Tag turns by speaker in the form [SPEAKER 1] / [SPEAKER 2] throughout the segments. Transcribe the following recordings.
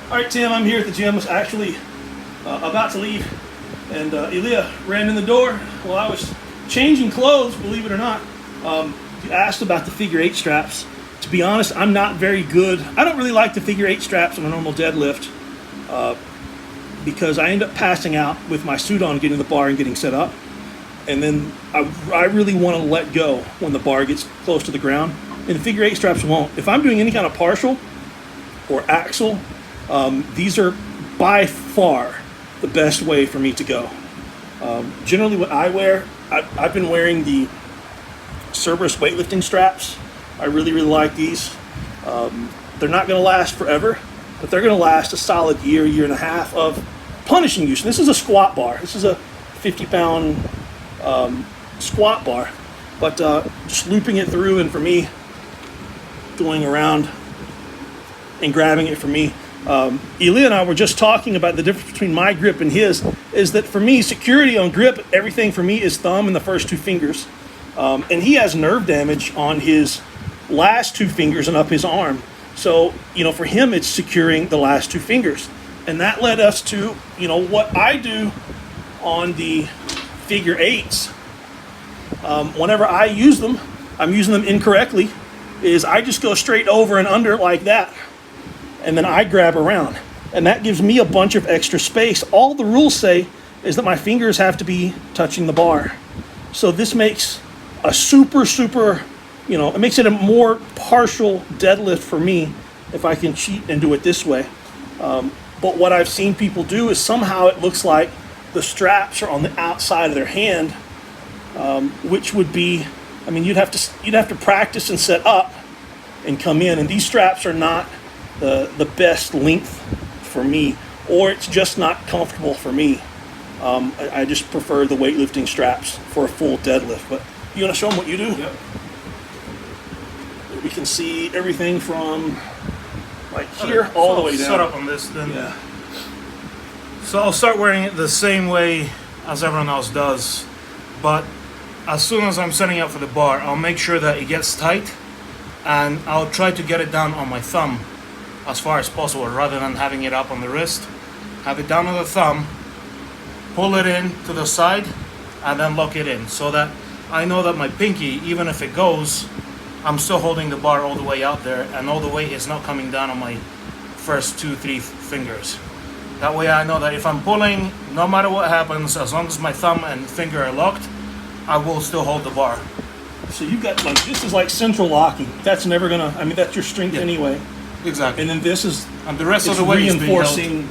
[SPEAKER 1] All right, Tim, I'm here at the gym. I was actually about to leave, and Ilya ran in the door while I was changing clothes, believe it or not. You asked about the figure 8 straps. To be honest, I'm not very good. I don't really like the figure 8 straps on a normal deadlift because I end up passing out with my suit on, getting the bar and getting set up. And then I really want to let go when the bar gets close to the ground. And the figure 8 straps won't. If I'm doing any kind of partial or axle, these are by far the best way for me to go. Generally what I wear, I've been wearing the Cerberus weightlifting straps. I really like these. They're not going to last forever, but they're going to last a solid year and a half of punishing use. And this is a squat bar. This is a 50-pound squat bar, but just looping it through, and for me, going around and grabbing it for me. Ilya and I were just talking about the difference between my grip and his, is that for me, security on grip, everything for me is thumb and the first 2 fingers. And he has nerve damage on his last 2 fingers and up his arm. So, for him, it's securing the last 2 fingers. And that led us to, what I do on the figure 8s. Whenever I use them, I'm using them incorrectly, is I just go straight over and under like that. And then I grab around. And that gives me a bunch of extra space. All the rules say is that my fingers have to be touching the bar. So this makes a super, it makes it a more partial deadlift for me if I can cheat and do it this way. But what I've seen people do is somehow it looks like the straps are on the outside of their hand, which would be, you'd have to practice and set up and come in. And these straps are not the best length for me, or it's just not comfortable for me. I just prefer the weightlifting straps for a full deadlift. But you want to show them what you do?
[SPEAKER 2] Yep.
[SPEAKER 1] We can see everything from like here all the way down.
[SPEAKER 2] Set up on this then.
[SPEAKER 1] Yeah.
[SPEAKER 2] So I'll start wearing it the same way as everyone else does, but as soon as I'm setting up for the bar, I'll make sure that it gets tight, and I'll try to get it down on my thumb as far as possible, rather than having it up on the wrist. Have it down on the thumb, pull it in to the side, and then lock it in, so that I know that my pinky, even if it goes, I'm still holding the bar all the way out there, and all the weight is not coming down on my first 2-3 fingers. That way I know that if I'm pulling, no matter what happens, as long as my thumb and finger are locked, I will still hold the bar.
[SPEAKER 1] So you've got this is like central locking. That's never gonna, that's your strength anyway.
[SPEAKER 2] Exactly.
[SPEAKER 1] And then this is,
[SPEAKER 2] and the rest of the weight is being held.
[SPEAKER 1] reinforcing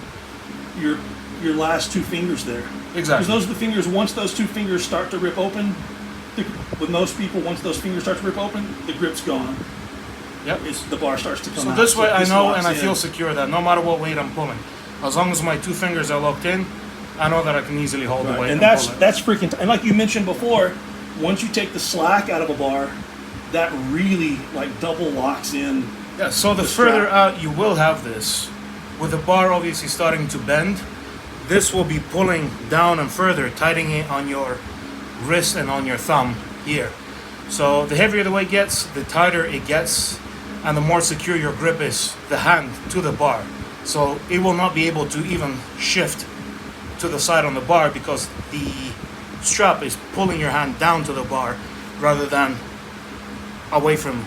[SPEAKER 1] your last 2 fingers there.
[SPEAKER 2] Exactly.
[SPEAKER 1] Because those are the fingers, once those 2 fingers start to rip open, with most people, once those fingers start to rip open, the grip's gone.
[SPEAKER 2] Yep.
[SPEAKER 1] The bar starts to come out.
[SPEAKER 2] So this way I know and I
[SPEAKER 1] in.
[SPEAKER 2] feel secure that no matter what weight I'm pulling, as long as my 2 fingers are locked in, I know that I can easily hold the weight.
[SPEAKER 1] And that's freaking, and like you mentioned before, once you take the slack out of a bar, that really double locks in.
[SPEAKER 2] Yeah, so the further out you will have this, with the bar obviously starting to bend, this will be pulling down and further, tightening it on your wrist and on your thumb here. So the heavier the weight gets, the tighter it gets, and the more secure your grip is, the hand to the bar. So it will not be able to even shift to the side on the bar, because the strap is pulling your hand down to the bar rather than away from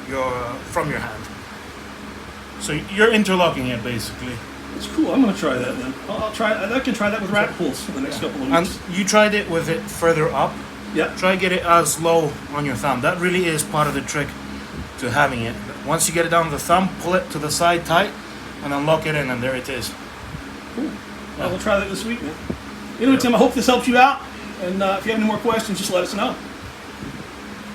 [SPEAKER 2] your hand. So you're interlocking it basically.
[SPEAKER 1] It's cool. I'm going to try that then. I'll try. I can try that with rack pulls for the next couple of weeks.
[SPEAKER 2] And you tried it with it further up.
[SPEAKER 1] Yeah.
[SPEAKER 2] Try get it as low on your thumb. That really is part of the trick to having it. Once you get it down to the thumb, pull it to the side tight, and then lock it in, and there it is.
[SPEAKER 1] Cool. Well, we'll try that this week, man. Anyway, Tim, I hope this helps you out. And if you have any more questions, just let us know.